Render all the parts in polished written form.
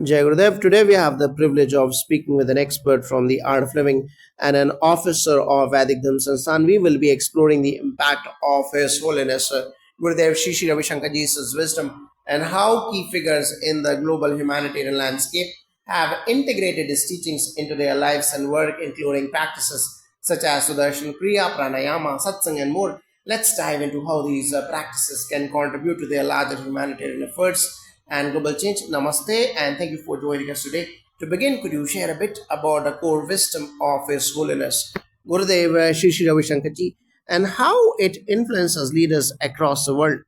Jai Gurudev. Today we have the privilege of speaking with an expert from the art of living and an officer of Vedic Dhamma Sansthan. We will be exploring the impact of His Holiness Gurudev Shishi Ravi Shankarji's wisdom and how key figures in the global humanitarian landscape have integrated his teachings into their lives and work, including practices such as Sudarshan Kriya, Pranayama, Satsang, and more. Let's dive into how these practices can contribute to their larger humanitarian efforts and global change. Namaste, and thank you for joining us today. To begin, could you share a bit about the core wisdom of His Holiness Gurudev Shri Ravi Shankarji and how it influences leaders across the world?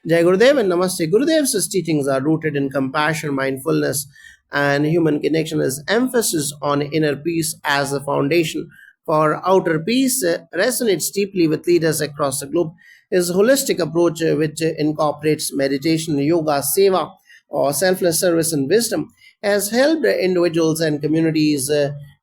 Jai Gurudev and Namaste. Gurudev's teachings are rooted in compassion, mindfulness, and human connection. His emphasis on inner peace as the foundation for outer peace resonates deeply with leaders across the globe. His holistic approach, which incorporates meditation, yoga, seva, or selfless service and wisdom, has helped individuals and communities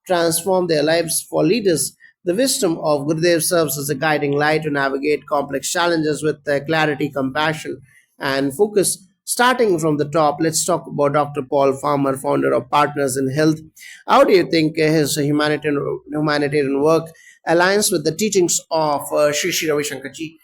transform their lives. For leaders, the wisdom of Gurudev serves as a guiding light to navigate complex challenges with clarity, compassion, and focus. Starting from the top, let's talk about Dr. Paul Farmer, founder of Partners in Health. How do you think his humanitarian work aligns with the teachings of Sri Ravi Shankarji?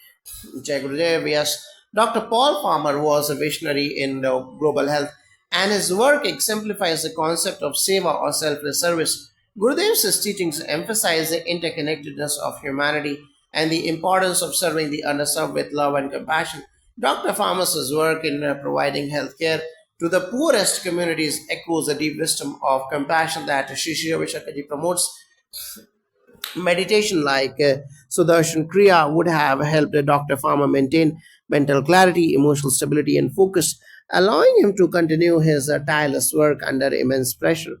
Jai Gurudev, yes. Dr. Paul Farmer was a visionary in global health, and his work exemplifies the concept of seva or selfless service. Gurudev's teachings emphasize the interconnectedness of humanity and the importance of serving the underserved with love and compassion. Dr. Farmer's work in providing healthcare to the poorest communities echoes the deep wisdom of compassion that Sri Ravi Shankarji promotes. Meditation like Sudarshan Kriya would have helped Dr. Farmer maintain mental clarity, emotional stability, and focus, allowing him to continue his tireless work under immense pressure.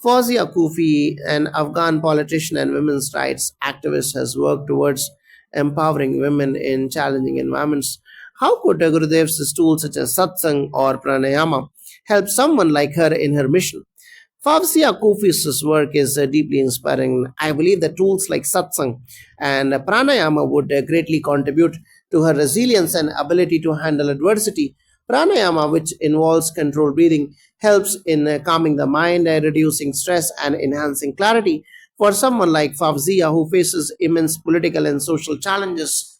Fawzia Kufi, an Afghan politician and women's rights activist, has worked towards empowering women in challenging environments. How could Gurudev's tools such as satsang or pranayama help someone like her in her mission? Fawzia Kufi's work is deeply inspiring. I believe that tools like satsang and pranayama would greatly contribute to her resilience and ability to handle adversity. Pranayama, which involves controlled breathing, helps in calming the mind, reducing stress, and enhancing clarity. For someone like Fawzia, who faces immense political and social challenges,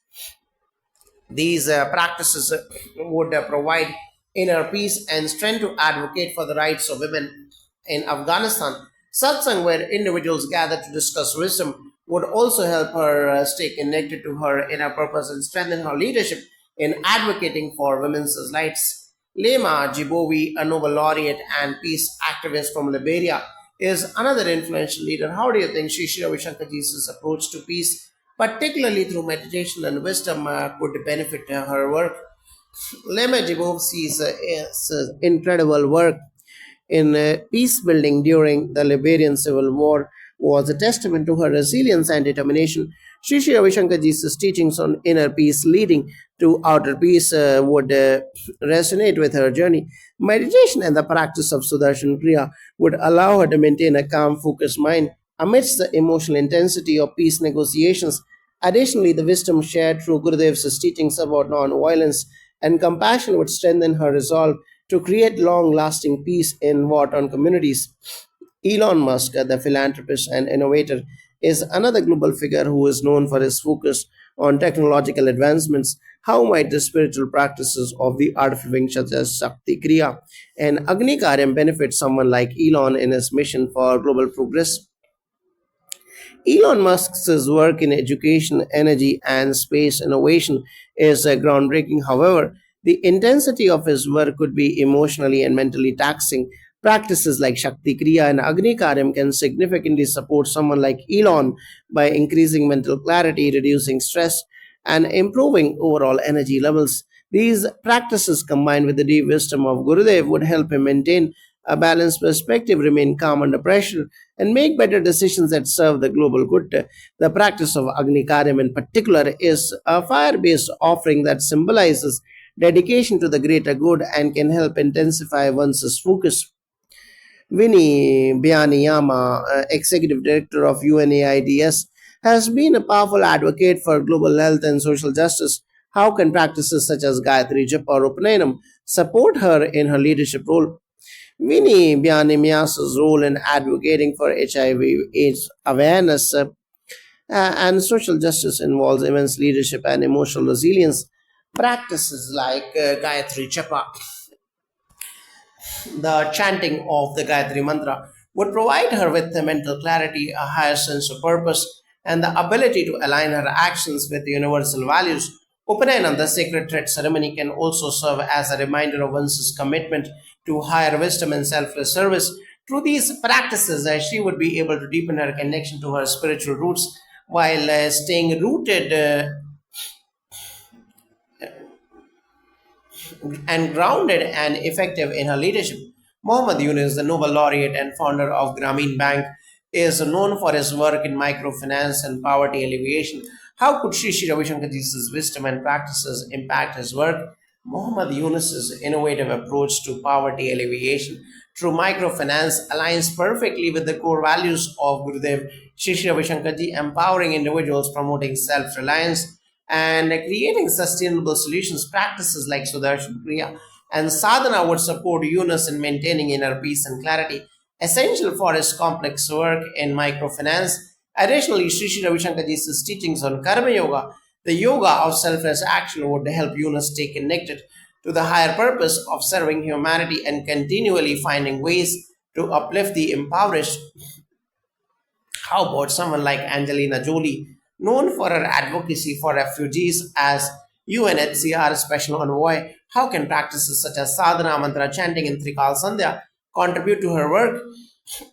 these practices would provide inner peace and strength to advocate for the rights of women in Afghanistan. Satsang, where individuals gather to discuss wisdom, would also help her stay connected to her inner purpose and strengthen her leadership in advocating for women's rights. Lema Jibovi, a Nobel laureate and peace activist from Liberia, is another influential leader. How do you think Sri Ravi Shankarji's approach to peace, particularly through meditation and wisdom, could benefit her work? Lema Jibovsi's incredible work in peace building during the Liberian Civil War was a testament to her resilience and determination. Sri Ravi Shankarji's teachings on inner peace leading to outer peace would resonate with her journey. Meditation and the practice of Sudarshan Kriya would allow her to maintain a calm, focused mind amidst the emotional intensity of peace negotiations. Additionally, the wisdom shared through Gurudev's teachings about non-violence and compassion would strengthen her resolve to create long lasting peace in war torn communities. Elon Musk, the philanthropist and innovator, is another global figure who is known for his focus on technological advancements. How might the spiritual practices of the art of living, such as Shakti Kriya and Agni Karyam, benefit someone like Elon in his mission for global progress? Elon Musk's work in education, energy, and space innovation is groundbreaking. However, the intensity of his work could be emotionally and mentally taxing. Practices like Shakti Kriya and Agni Karyam can significantly support someone like Elon by increasing mental clarity, reducing stress, and improving overall energy levels. These practices, combined with the deep wisdom of Gurudev, would help him maintain a balanced perspective, remain calm under pressure, and make better decisions that serve the global good. The practice of Agni Karyam in particular is a fire based offering that symbolizes dedication to the greater good and can help intensify one's focus. Vinny Byaniyama, executive director of UNAIDS, has been a powerful advocate for global health and social justice. How can practices such as Gayatri Japa or Upanayam support her in her leadership role? Vinny Byanimya's role in advocating for HIV/AIDS awareness and social justice involves immense leadership and emotional resilience. Practices like Gayatri Japa, the chanting of the Gayatri Mantra, would provide her with the mental clarity, a higher sense of purpose, and the ability to align her actions with universal values. Upanayana, the sacred thread ceremony, can also serve as a reminder of one's commitment to higher wisdom and selfless service. Through these practices, she would be able to deepen her connection to her spiritual roots while staying rooted and grounded and effective in her leadership. Muhammad Yunus, the Nobel laureate and founder of Grameen Bank, is known for his work in microfinance and poverty alleviation. How could Sri Ravi Shankarji's wisdom and practices impact his work? Muhammad Yunus's innovative approach to poverty alleviation through microfinance aligns perfectly with the core values of Gurudev Sri Ravi Shankarji, empowering individuals, promoting self-reliance, and creating sustainable solutions. Practices like Sudarshan Kriya and Sadhana would support Yunus in maintaining inner peace and clarity, essential for his complex work in microfinance. Additionally, Sri Ravi Shankarji's teachings on Karma Yoga, the yoga of selfless action, would help Yunus stay connected to the higher purpose of serving humanity and continually finding ways to uplift the impoverished. How about someone like Angelina Jolie, known for her advocacy for refugees as UNHCR Special Envoy? How can practices such as sadhana, mantra chanting, and Trikal Sandhya contribute to her work?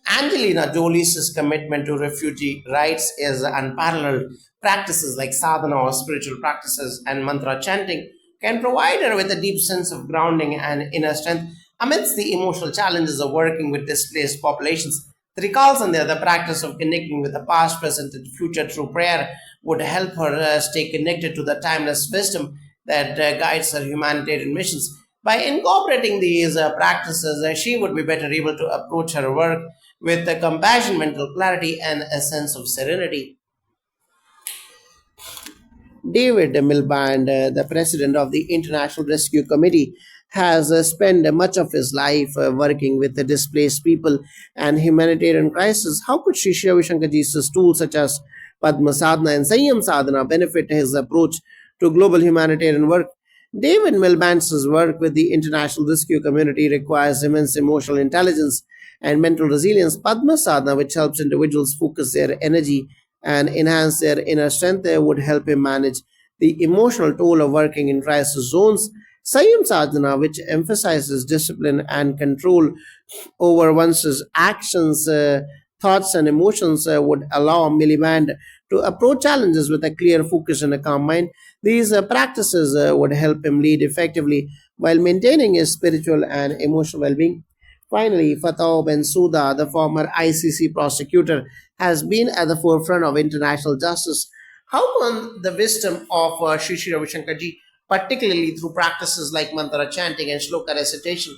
Angelina Jolie's commitment to refugee rights is unparalleled. Practices like sadhana or spiritual practices and mantra chanting can provide her with a deep sense of grounding and inner strength amidst the emotional challenges of working with displaced populations. The recalls on the practice of connecting with the past, present, and future through prayer would help her stay connected to the timeless wisdom that guides her humanitarian missions. By incorporating these practices, she would be better able to approach her work with compassion, mental clarity, and a sense of serenity. David Milband, the president of the International Rescue Committee, has spent much of his life working with the displaced people and humanitarian crisis. How could Sri Ravi Shankarji's tools such as Padma Sadhana and Sanyam Sadhana benefit his approach to global humanitarian work? David Milband's work with the international rescue community requires immense emotional intelligence and mental resilience. Padma Sadhana, which helps individuals focus their energy and enhance their inner strength, would help him manage the emotional toll of working in crisis zones. Sanyam Sadhana, which emphasizes discipline and control over one's actions, thoughts, and emotions, would allow Miliband to approach challenges with a clear focus and a calm mind. These practices would help him lead effectively while maintaining his spiritual and emotional well being. Finally, Fatah Bensouda, the former ICC prosecutor, has been at the forefront of international justice. How can the wisdom of Sri Sri Ravi Shankarji, particularly through practices like mantra chanting and shloka recitation,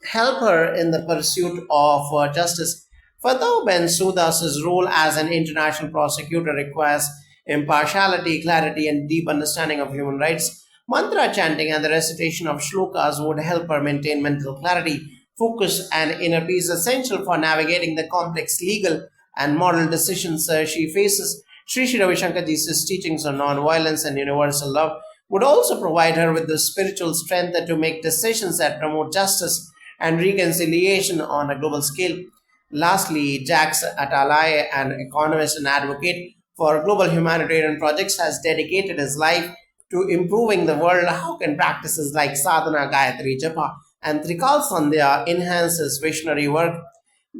help her in the pursuit of justice? Fatah Bensouda's role as an international prosecutor requires impartiality, clarity, and deep understanding of human rights. Mantra chanting and the recitation of shlokas would help her maintain mental clarity, focus, and inner peace, essential for navigating the complex legal and moral decisions she faces. Sri Sri Ravi Shankarji's teachings on non-violence and universal love would also provide her with the spiritual strength to make decisions that promote justice and reconciliation on a global scale. Lastly, Jacques Attali, an economist and advocate for global humanitarian projects, has dedicated his life to improving the world. How can practices like sadhana, Gayatri Japa, and Trikal Sandhya enhance his visionary work?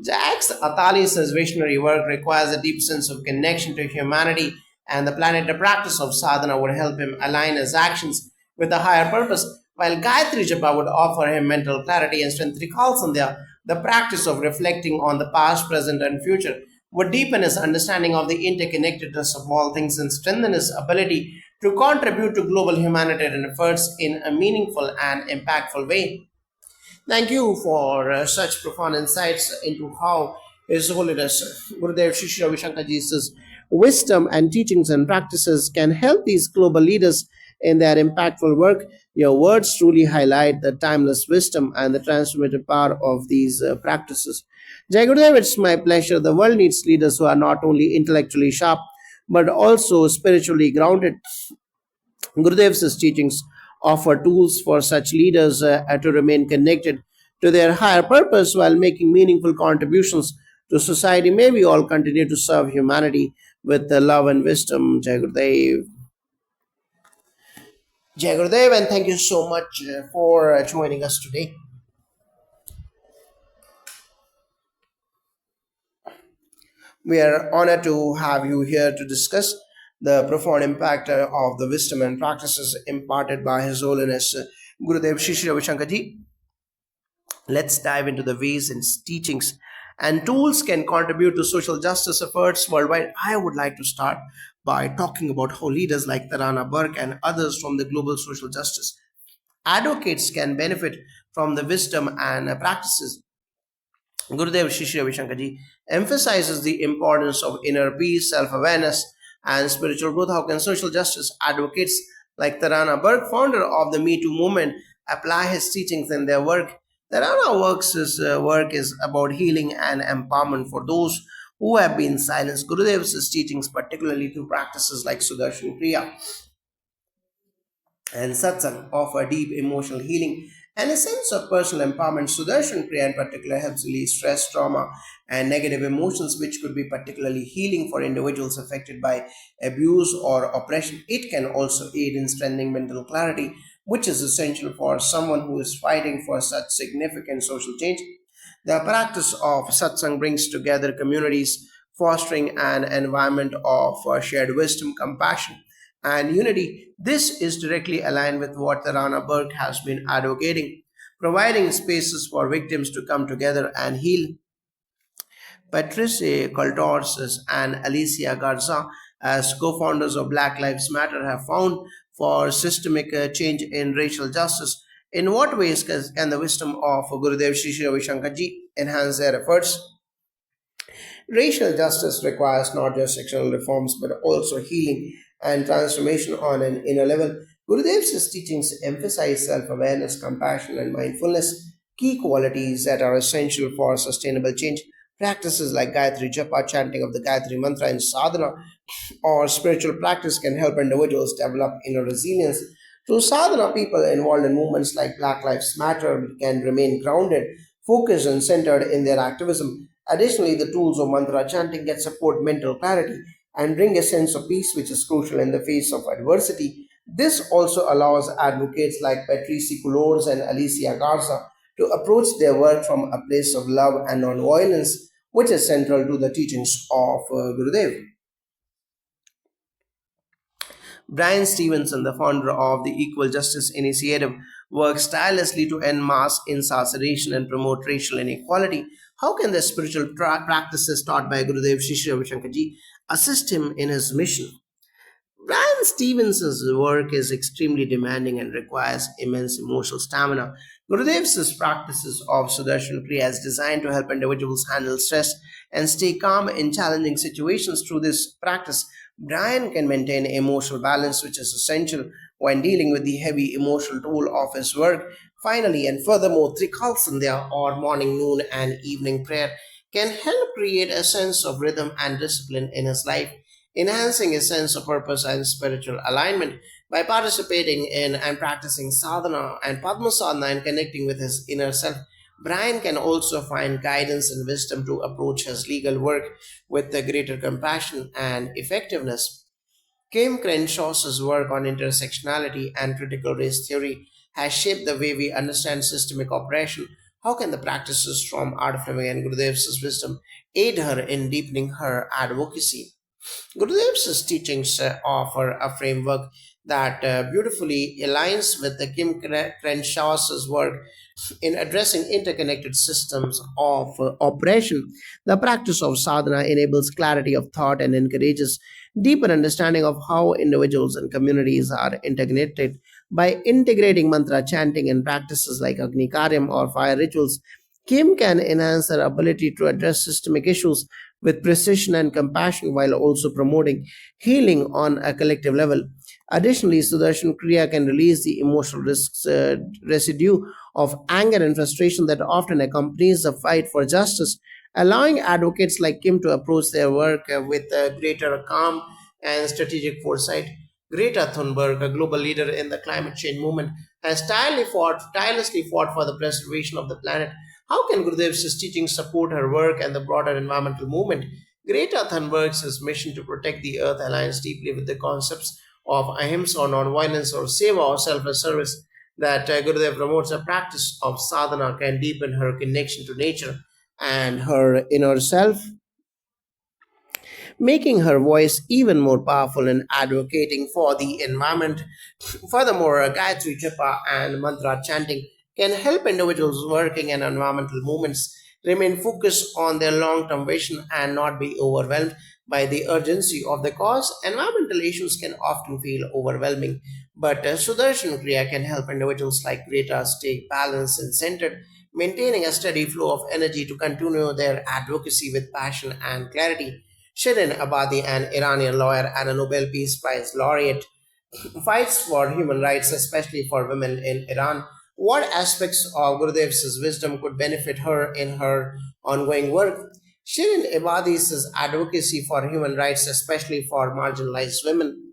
Jacques Attali's visionary work requires a deep sense of connection to humanity and the planet. The practice of sadhana would help him align his actions with a higher purpose, while Gayatri Japa would offer him mental clarity and strength. Trikal Sandhya, the practice of reflecting on the past, present, and future, would deepen his understanding of the interconnectedness of all things and strengthen his ability to contribute to global humanitarian efforts in a meaningful and impactful way. Thank you for such profound insights into how His Holiness Gurudev Sri Sri Ravi Shankarji's wisdom and teachings and practices can help these global leaders in their impactful work. Your words truly highlight the timeless wisdom and the transformative power of these practices. Jai Gurudev, it's my pleasure. The world needs leaders who are not only intellectually sharp but also spiritually grounded. Gurudev's teachings offer tools for such leaders to remain connected to their higher purpose while making meaningful contributions to society. May we all continue to serve humanity with love and wisdom. Jai Gurudev. Jai Gurudev, and thank you so much for joining us today. We are honored to have you here to discuss the profound impact of the wisdom and practices imparted by His Holiness Gurudev Shri Shri Ravi Shankar Ji. Let's dive into the ways and teachings and tools can contribute to social justice efforts worldwide. I would like to start by talking about how leaders like Tarana Burke and others from the global social justice advocates can benefit from the wisdom and practices. Gurudev Shri Ravi Shankar Ji emphasizes the importance of inner peace, self awareness, and spiritual growth. How can social justice advocates like Tarana Burke, founder of the Me Too movement, apply his teachings in their work? Tarana Works' work is about healing and empowerment for those who have been silenced. Gurudev's teachings, particularly through practices like Sudarshan Kriya, and satsang offer deep emotional healing and a sense of personal empowerment. Sudarshan Kriya in particular helps release stress, trauma, and negative emotions, which could be particularly healing for individuals affected by abuse or oppression. It can also aid in strengthening mental clarity, which is essential for someone who is fighting for such significant social change. The practice of satsang brings together communities, fostering an environment of shared wisdom, compassion, and unity. This is directly aligned with what the Rana Burke has been advocating, providing spaces for victims to come together and heal. Patrice Coltorsis and Alicia Garza, as co founders of Black Lives Matter, have found for systemic change in racial justice. In what ways can the wisdom of Gurudev Sri Sri Ravi Shankar Ji enhance their efforts? Racial justice requires not just sectional reforms but also healing and transformation on an inner level. Gurudev's teachings emphasize self awareness, compassion, and mindfulness, key qualities that are essential for sustainable change. Practices like Gayatri Japa, chanting of the Gayatri Mantra, and sadhana or spiritual practice can help individuals develop inner resilience. Through sadhana, people involved in movements like Black Lives Matter can remain grounded, focused, and centered in their activism. Additionally, the tools of mantra chanting can support mental clarity and bring a sense of peace, which is crucial in the face of adversity. This also allows advocates like Patrice Coulors and Alicia Garza to approach their work from a place of love and non-violence, which is central to the teachings of Gurudev. Brian Stevenson, the founder of the Equal Justice Initiative, works tirelessly to end mass incarceration and promote racial inequality. How can the spiritual practices taught by Gurudev Shri Ravi Shankar Ji assist him in his mission? Brian Stevenson's work is extremely demanding and requires immense emotional stamina. Gurudev's practices of Sudarshan Kriya is designed to help individuals handle stress and stay calm in challenging situations. Through this practice, Brian can maintain emotional balance, which is essential when dealing with the heavy emotional toll of his work. Finally, and furthermore, Trikal Sandhya or morning, noon, and evening prayer can help create a sense of rhythm and discipline in his life, enhancing his sense of purpose and spiritual alignment. By participating in and practicing sadhana and padma sadhana and connecting with his inner self, Brian can also find guidance and wisdom to approach his legal work with a greater compassion and effectiveness. Kim Crenshaw's work on intersectionality and critical race theory has shaped the way we understand systemic oppression. How can the practices from Art of Living and Gurudev's wisdom aid her in deepening her advocacy? Gurudev's teachings offer a framework that beautifully aligns with the Kim Crenshaw's work in addressing interconnected systems of operation. The practice of sadhana enables clarity of thought and encourages deeper understanding of how individuals and communities are integrated. By integrating mantra chanting and practices like Agni Karyam or fire rituals, Kim can enhance her ability to address systemic issues with precision and compassion while also promoting healing on a collective level. Additionally, Sudarshan Kriya can release the emotional residue of anger and frustration that often accompanies the fight for justice, allowing advocates like Kim to approach their work with greater calm and strategic foresight. Greta Thunberg, a global leader in the climate change movement, has tirelessly fought for the preservation of the planet. How can Gurudev's teachings support her work and the broader environmental movement? Greta Thunberg's mission to protect the earth aligns deeply with the concepts of ahimsa or non-violence or seva or selfless service that Gurudev promotes. A practice of sadhana can deepen her connection to nature and her inner self, making her voice even more powerful in advocating for the environment. Furthermore, Gayatri Japa and mantra chanting can help individuals working in environmental movements remain focused on their long term vision and not be overwhelmed by the urgency of the cause. Environmental issues can often feel overwhelming, but Sudarshan Kriya can help individuals like Greta stay balanced and centered, maintaining a steady flow of energy to continue their advocacy with passion and clarity. Shirin Abadi, an Iranian lawyer and a Nobel Peace Prize laureate, fights for human rights, especially for women in Iran. What aspects of Gurudev's wisdom could benefit her in her ongoing work? Shirin Ebadi's advocacy for human rights, especially for marginalized women,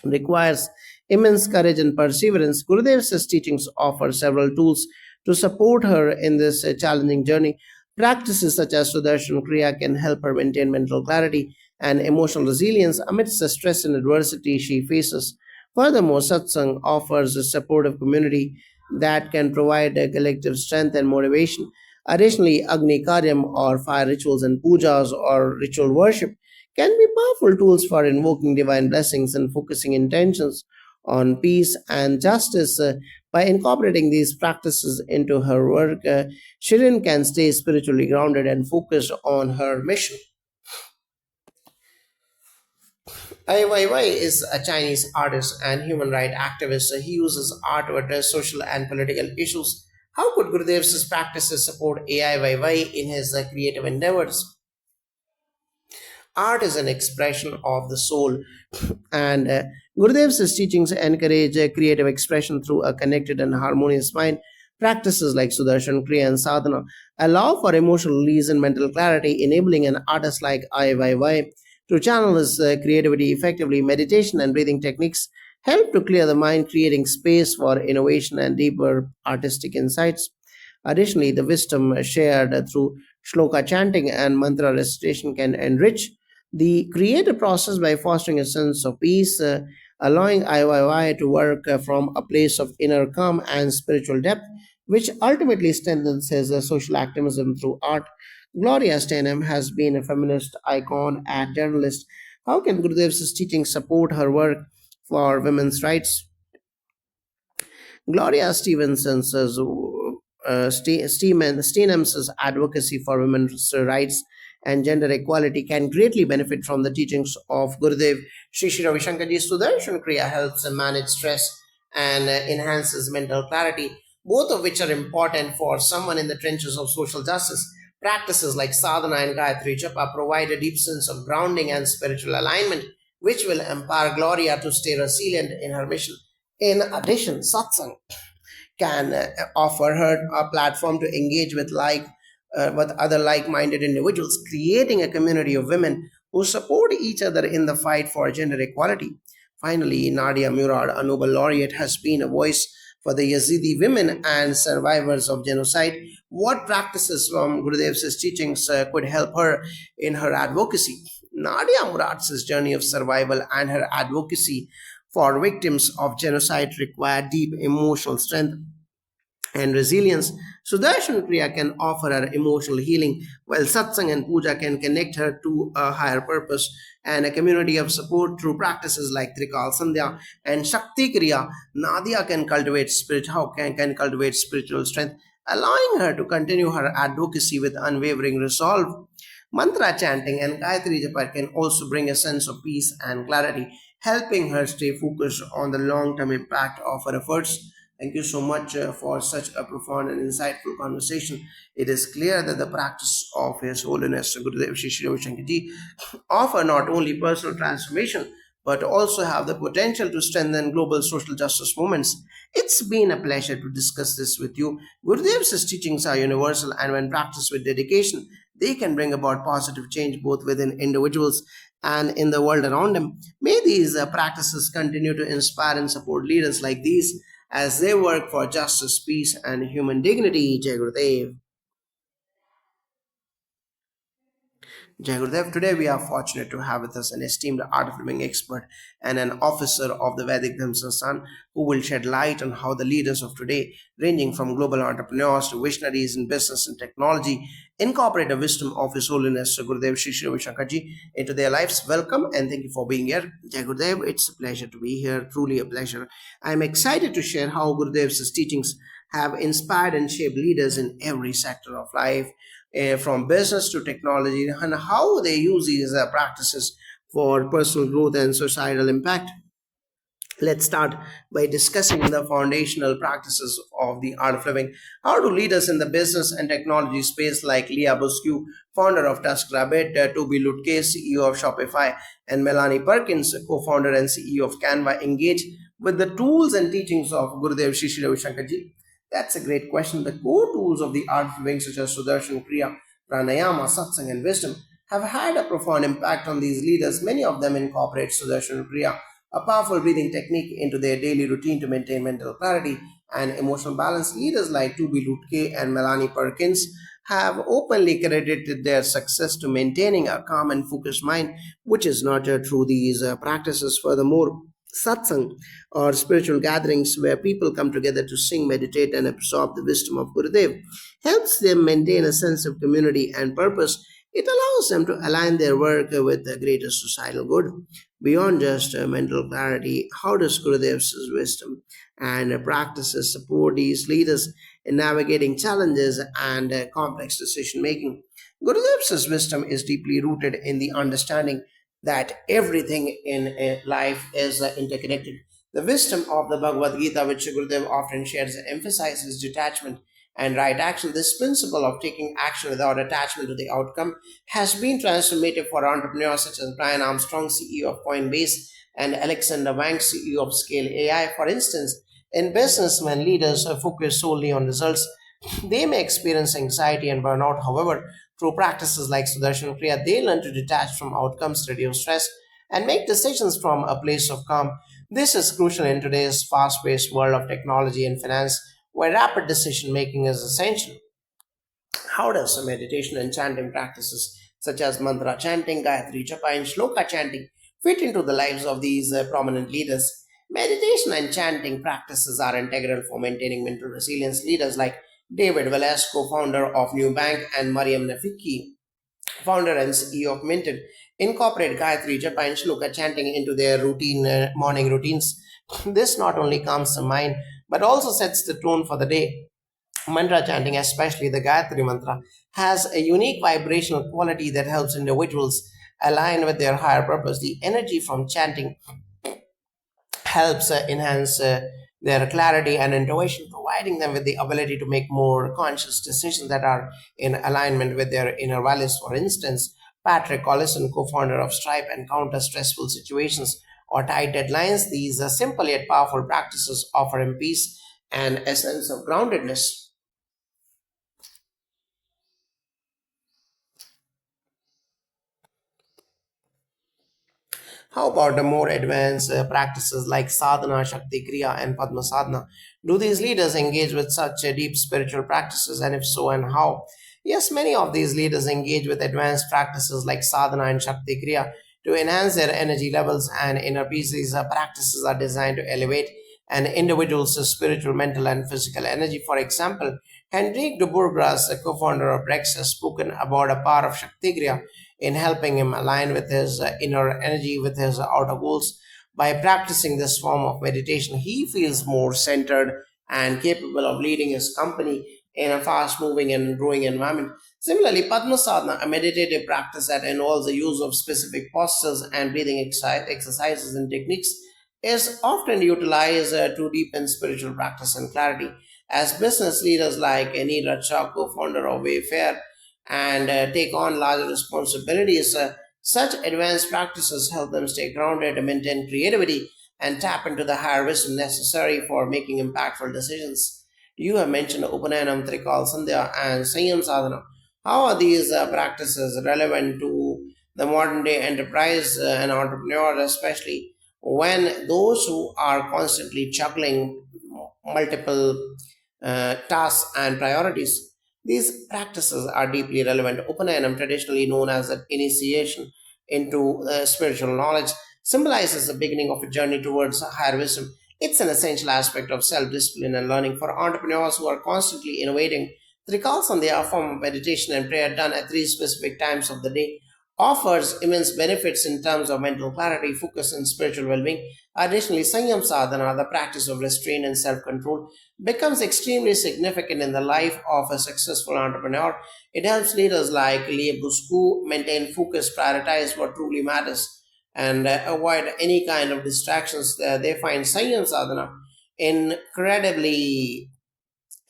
requires immense courage and perseverance. Gurudev's teachings offer several tools to support her in this challenging journey. Practices such as Sudarshan Kriya can help her maintain mental clarity and emotional resilience amidst the stress and adversity she faces. Furthermore, satsang offers a supportive community that can provide a collective strength and motivation. Additionally, Agni Karyam or fire rituals and pujas or ritual worship can be powerful tools for invoking divine blessings and focusing intentions on peace and justice. By incorporating these practices into her work, Shirin can stay spiritually grounded and focused on her mission. Ai Weiwei is a Chinese artist and human rights activist. He uses art to address social and political issues. How could Gurudev's practices support Ai Weiwei in his creative endeavors? Art is an expression of the soul, and Gurudev's teachings encourage creative expression through a connected and harmonious mind. Practices like Sudarshan Kriya and Sadhana allow for emotional release and mental clarity, enabling an artist like IYY to channel his creativity effectively. Meditation and breathing techniques help to clear the mind, creating space for innovation and deeper artistic insights. Additionally, the wisdom shared through shloka chanting and mantra recitation can enrich the creative process by fostering a sense of peace, allowing IYY to work from a place of inner calm and spiritual depth, which ultimately strengthens his social activism through art. Gloria Steinem has been a feminist icon and journalist. How can Gurudev's teaching support her work for women's rights? Gloria Stevenson's Steenham's advocacy for women's rights and gender equality can greatly benefit from the teachings of Gurudev. Sri Sri Ravi Shankarji Sudarshan Kriya helps manage stress and enhances mental clarity, both of which are important for someone in the trenches of social justice. Practices like sadhana and Gayatri Japa provide a deep sense of grounding and spiritual alignment, which will empower Gloria to stay resilient in her mission. In addition, satsang can offer her a platform to engage with other like-minded individuals, creating a community of women who support each other in the fight for gender equality. Finally, Nadia Murad, a Nobel laureate, has been a voice for the Yazidi women and survivors of genocide. What practices from Gurudev's teachings could help her in her advocacy? Nadia Murad's journey of survival and her advocacy for victims of genocide require deep emotional strength and resilience. Sudarshan Kriya can offer her emotional healing, while Satsang and Puja can connect her to a higher purpose and a community of support through practices like Trikal Sandhya and Shakti Kriya. Nadia can cultivate spiritual strength, allowing her to continue her advocacy with unwavering resolve. Mantra chanting and Gayatri Japa can also bring a sense of peace and clarity, helping her stay focused on the long term impact of her efforts. Thank you so much for such a profound and insightful conversation. It is clear that the practice of His Holiness Gurudev Shri Shri Ravi Shankar Ji offer not only personal transformation but also have the potential to strengthen global social justice movements. It's been a pleasure to discuss this with you. Gurudev's teachings are universal, and when practiced with dedication, they can bring about positive change both within individuals and in the world around them. May these practices continue to inspire and support leaders like these as they work for justice, peace, and human dignity. Jai Gurudev. Jai Gurudev, today we are fortunate to have with us an esteemed art of living expert and an officer of the Vedic Dhamma Sansthan who will shed light on how the leaders of today, ranging from global entrepreneurs to visionaries in business and technology, incorporate the wisdom of His Holiness Gurudev Shri Shri Ravi Shankar Ji into their lives. Welcome and thank you for being here. Jai Gurudev, it's a pleasure to be here, truly a pleasure. I'm excited to share how Gurudev's teachings have inspired and shaped leaders in every sector of life, from business to technology, and how they use these practices for personal growth and societal impact. Let's start by discussing the foundational practices of the art of living. How do leaders in the business and technology space like Leah Busque, founder of TaskRabbit, Toby Lutke, CEO of Shopify, and Melanie Perkins, co-founder and CEO of Canva, engage with the tools and teachings of Gurudev Shri Shri Ravi Shankar Ji? That's a great question. The core tools of the art of living, such as Sudarshan Kriya, Pranayama, Satsang, and wisdom, have had a profound impact on these leaders. Many of them incorporate Sudarshan Kriya, a powerful breathing technique, into their daily routine to maintain mental clarity and emotional balance. Leaders like Tubi Lutke and Melanie Perkins have openly credited their success to maintaining a calm and focused mind, which is not through these practices. Furthermore, satsang, or spiritual gatherings where people come together to sing, meditate, and absorb the wisdom of Gurudev, helps them maintain a sense of community and purpose. It allows them to align their work with the greater societal good. Beyond just mental clarity, how does Gurudev's wisdom and practices support these leaders in navigating challenges and complex decision making? Gurudev's wisdom is deeply rooted in the understanding that everything in life is interconnected. The wisdom of the Bhagavad Gita, which Gurudev often shares, emphasizes detachment and right action. This principle of taking action without attachment to the outcome has been transformative for entrepreneurs such as Brian Armstrong, CEO of Coinbase, and Alexander Wang, CEO of Scale AI. For instance, in business, when leaders focus solely on results, they may experience anxiety and burnout. However, through practices like Sudarshan Kriya, they learn to detach from outcomes, reduce stress, and make decisions from a place of calm. This is crucial in today's fast paced world of technology and finance, where rapid decision making is essential. How does meditation and chanting practices such as mantra chanting, Gayatri Japa, and Shloka chanting fit into the lives of these prominent leaders? Meditation and chanting practices are integral for maintaining mental resilience. Leaders like David Velez, co-founder of New Bank, and Mariam Nafiki, founder and CEO of Minted, incorporate Gayatri Japa and Shloka chanting into their morning routines. This not only calms the mind but also sets the tone for the day. Mantra chanting, especially the Gayatri Mantra, has a unique vibrational quality that helps individuals align with their higher purpose. The energy from chanting helps enhance their clarity and intuition, providing them with the ability to make more conscious decisions that are in alignment with their inner values. For instance, Patrick Collison, co-founder of Stripe, encounters stressful situations or tight deadlines. These simple yet powerful practices offer him peace and a sense of groundedness. How about the more advanced practices like sadhana, shakti kriya, and padma sadhana? Do these leaders engage with such deep spiritual practices, and if so, and how? Yes, many of these leaders engage with advanced practices like sadhana and shakti kriya to enhance their energy levels and inner peace. These practices are designed to elevate an individual's spiritual, mental, and physical energy. For example, Henrik de Bourgras, a co-founder of Rex, has spoken about a power of shakti kriya in helping him align with his inner energy with his outer goals. By practicing this form of meditation, he feels more centered and capable of leading his company in a fast moving and growing environment. Similarly, Padma Sadhana, a meditative practice that involves the use of specific postures and breathing exercises and techniques, is often utilized to deepen spiritual practice and clarity. As business leaders like Neeraj Shah, co-founder of Wayfair, and take on larger responsibilities, such advanced practices help them stay grounded, maintain creativity, and tap into the higher wisdom necessary for making impactful decisions. You have mentioned Upanayana, Trikal, Sandhya, and Sanyam Sadhana. How are these practices relevant to the modern day enterprise and entrepreneur, especially when those who are constantly juggling multiple tasks and priorities? These practices are deeply relevant. Upanayana, traditionally known as an initiation into spiritual knowledge, symbolizes the beginning of a journey towards higher wisdom. It's an essential aspect of self discipline and learning for entrepreneurs who are constantly innovating. The recalls on their form of meditation and prayer done at three specific times of the day offers immense benefits in terms of mental clarity, focus, and spiritual well being. Additionally, Sanyam Sadhana, the practice of restraint and self control, becomes extremely significant in the life of a successful entrepreneur. It helps leaders like Lee Busku maintain focus, prioritize what truly matters, and avoid any kind of distractions. They find Sanyam Sadhana incredibly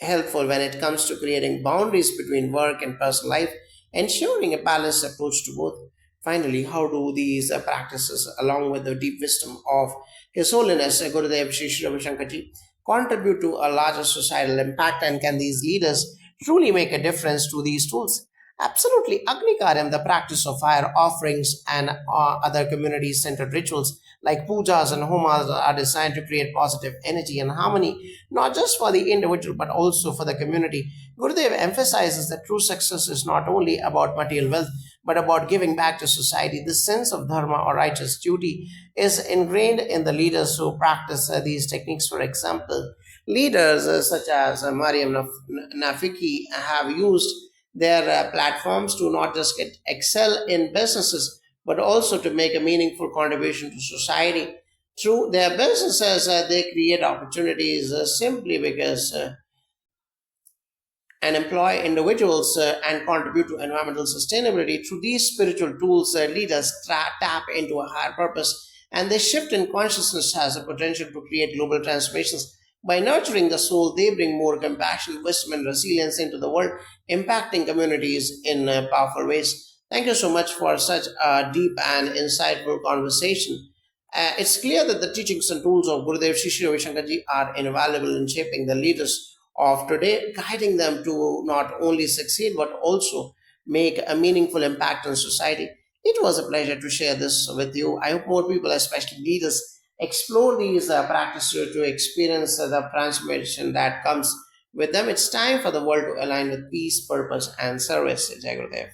helpful when it comes to creating boundaries between work and personal life, ensuring a balanced approach to both. Finally, how do these practices, along with the deep wisdom of His Holiness Gurudev Sri Sri Ravi Shankar Ji, contribute to a larger societal impact, and can these leaders truly make a difference to these tools? Absolutely. Agni Karyam, the practice of fire offerings and other community centered rituals like pujas and homas, are designed to create positive energy and harmony, not just for the individual but also for the community. Gurudev emphasizes that true success is not only about material wealth but about giving back to society. This sense of dharma or righteous duty is ingrained in the leaders who practice these techniques. For example, leaders such as Mariam Nafiki have used their platforms to not just get excel in businesses but also to make a meaningful contribution to society. Through their businesses, they create opportunities simply because and employ individuals and contribute to environmental sustainability. Through these spiritual tools, leaders tap into a higher purpose, and this shift in consciousness has the potential to create global transformations. By nurturing the soul, they bring more compassion, wisdom, and resilience into the world, impacting communities in powerful ways. Thank you so much for such a deep and insightful conversation. It's clear that the teachings and tools of Gurudev Sri Sri Ravi Shankar Ji are invaluable in shaping the leaders of today, guiding them to not only succeed but also make a meaningful impact on society. It was a pleasure to share this with you. I hope more people, especially leaders, explore these practices to experience the transformation that comes with them. It's time for the world to align with peace, purpose, and service. Jai Gurudev.